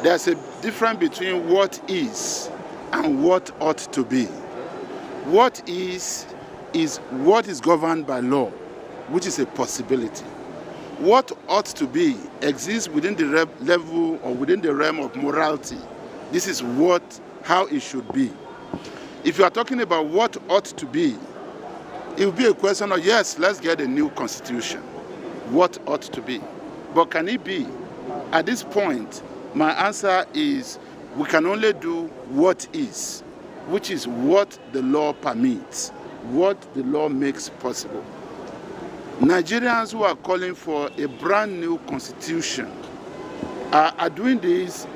There's a difference between what is and what ought to be. What is what is governed by law, which is a possibility. What ought to be exists within the level or within the realm of morality. This is how it should be. If you are talking about what ought to be, it will be a question of, yes, let's get a new constitution. What ought to be? But can it be? At this point, my answer is we can only do what is, which is what the law permits, what the law makes possible. Nigerians who are calling for a brand new constitution are doing this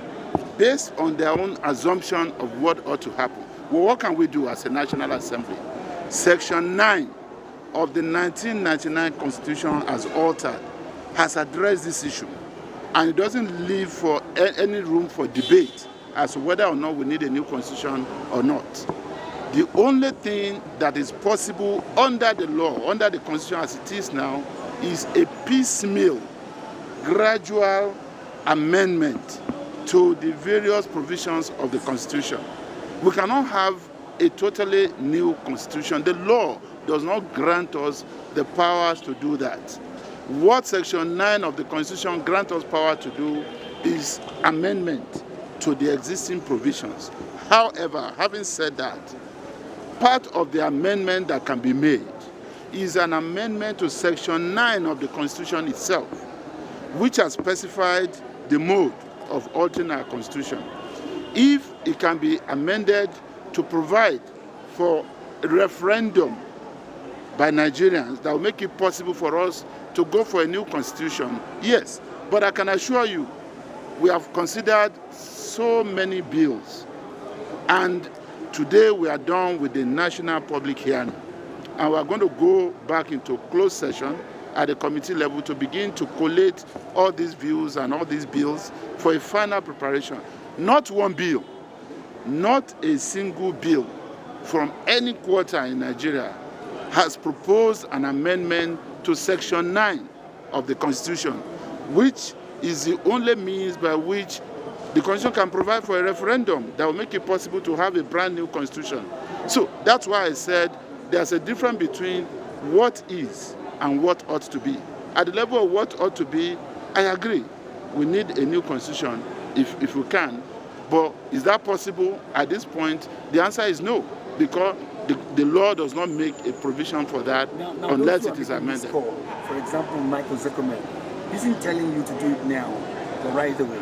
based on their own assumption of what ought to happen. Well, what can we do as a National Assembly? Section 9 of the 1999 Constitution as altered has addressed this issue, and it doesn't leave for any room for debate as to whether or not we need a new constitution or not. The only thing that is possible under the law, under the constitution as it is now, is a piecemeal, gradual amendment to the various provisions of the constitution. We cannot have a totally new constitution. The law does not grant us the powers to do that. What Section 9 of the Constitution grants us power to do is amendment to the existing provisions. However, having said that, part of the amendment that can be made is an amendment to Section 9 of the Constitution itself, which has specified the mode of altering our Constitution. If it can be amended to provide for a referendum by Nigerians that will make it possible for us to go for a new constitution, yes. But I can assure you, we have considered so many bills, and today we are done with the national public hearing, and we are going to go back into closed session at the committee level to begin to collate all these views and all these bills for a final preparation. Not one bill, not a single bill from any quarter in Nigeria has proposed an amendment to Section 9 of the Constitution, which is the only means by which the Constitution can provide for a referendum that will make it possible to have a brand new Constitution. So that's why I said there's a difference between what is and what ought to be. At the level of what ought to be, I agree. We need a new Constitution if we can. But is that possible at this point? The answer is no, because the law does not make a provision for that unless it is amended. For example, Michael Zuckerman isn't telling you to do it now or right away.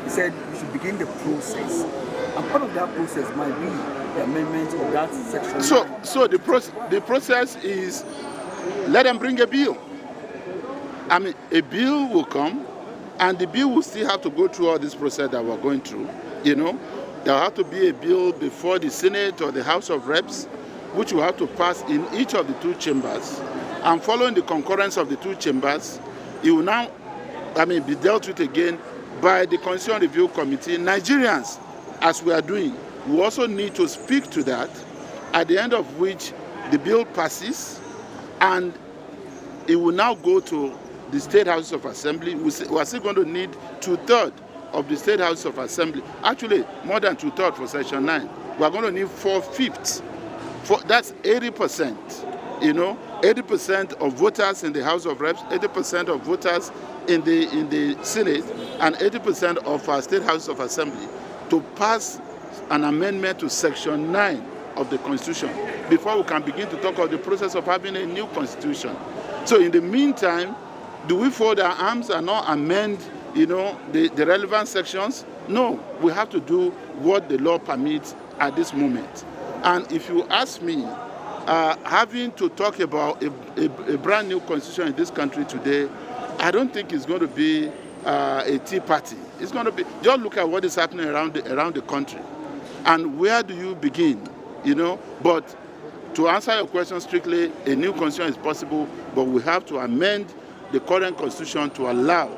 He said you should begin the process. And part of that process might be the amendment of that section. So the process is, let them bring a bill. I mean, a bill will come, and the bill will still have to go through all this process that we're going through. You know, there will have to be a bill before the Senate or the House of Reps, which will have to pass in each of the two chambers. And following the concurrence of the two chambers, it will now, be dealt with again by the Constitutional Review Committee. Nigerians, as we are doing, we also need to speak to that, at the end of which the bill passes, and it will now go to the State Houses of Assembly. We are still going to need 2/3 of the State House of Assembly. Actually, more than 2/3 for Section 9. We are going to need 4/5. That's 80%. 80% of voters in the House of Reps, 80% of voters in the Senate, and 80% of our State House of Assembly to pass an amendment to Section 9 of the Constitution before we can begin to talk of the process of having a new Constitution. So in the meantime, do we fold our arms and not amend the relevant sections? No, we have to do what the law permits at this moment. And if you ask me, having to talk about a brand new constitution in this country today, I don't think it's going to be a tea party. It's going to be, just look at what is happening around the country. And where do you begin? But to answer your question strictly, a new constitution is possible, but we have to amend the current constitution to allow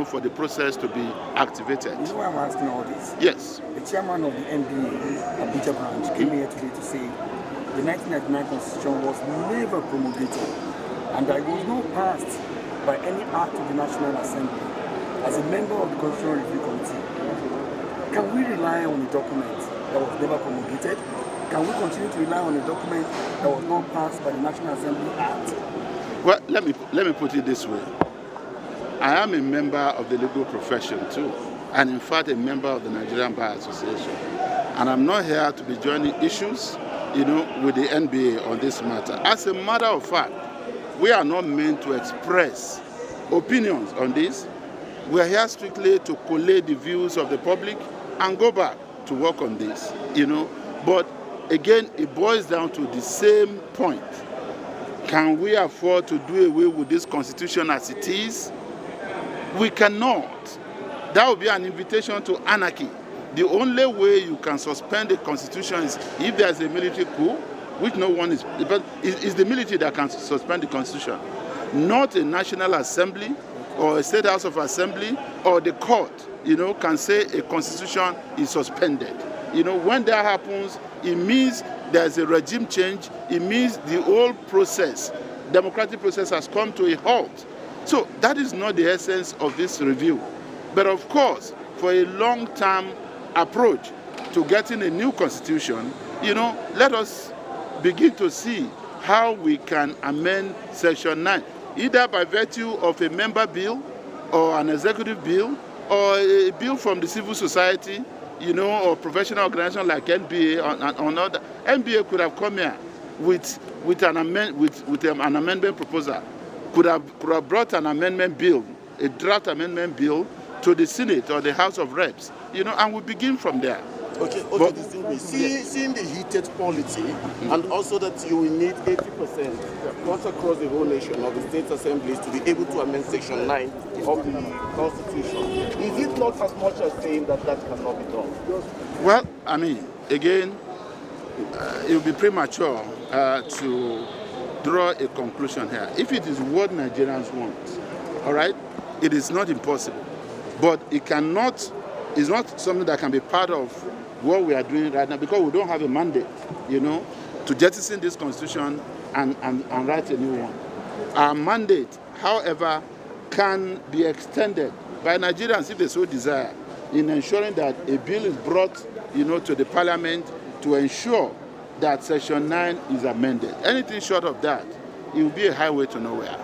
for the process to be activated. You know why I'm asking all this? Yes. The chairman of the NBA, Abuja branch, came here today to say the 1999 Constitution was never promulgated and that it was not passed by any act of the National Assembly. As a member of the Constitutional Review Committee, Can we rely on a document that was never promulgated? Can we continue to rely on a document that was not passed by the National Assembly Act? Well, let me put it this way. I am a member of the legal profession too, and in fact a member of the Nigerian Bar Association. And I'm not here to be joining issues, with the NBA on this matter. As a matter of fact, we are not meant to express opinions on this. We are here strictly to collate the views of the public and go back to work on this, But again, it boils down to the same point. Can we afford to do away with this constitution as it is? We cannot. That would be an invitation to anarchy. The only way you can suspend the constitution is if there's a military coup, which no one is, but it's the military that can suspend the constitution, not a National Assembly or a State House of Assembly or the court, can say a constitution is suspended. When that happens, it means there's a regime change. It means the whole process, democratic process, has come to a halt. So that is not the essence of this review. But of course, for a long-term approach to getting a new constitution, let us begin to see how we can amend Section 9, either by virtue of a member bill or an executive bill or a bill from the civil society, or professional organization like NBA or not. NBA could have come here with an amendment proposal, could have brought an amendment bill, a draft amendment bill to the Senate or the House of Reps, and we begin from there. Okay, seeing the heated polity and also that you will need 80% once across the whole nation of the state assemblies to be able to amend Section 9 of the Constitution, is it not as much as saying that cannot be done? Well, again, it would be premature to draw a conclusion here. If it is what Nigerians want, all right, it is not impossible. But it's not something that can be part of what we are doing right now because we don't have a mandate, to jettison this constitution and write a new one. Our mandate, however, can be extended by Nigerians if they so desire in ensuring that a bill is brought, to the parliament to ensure that Section 9 is amended. Anything short of that, it will be a highway to nowhere.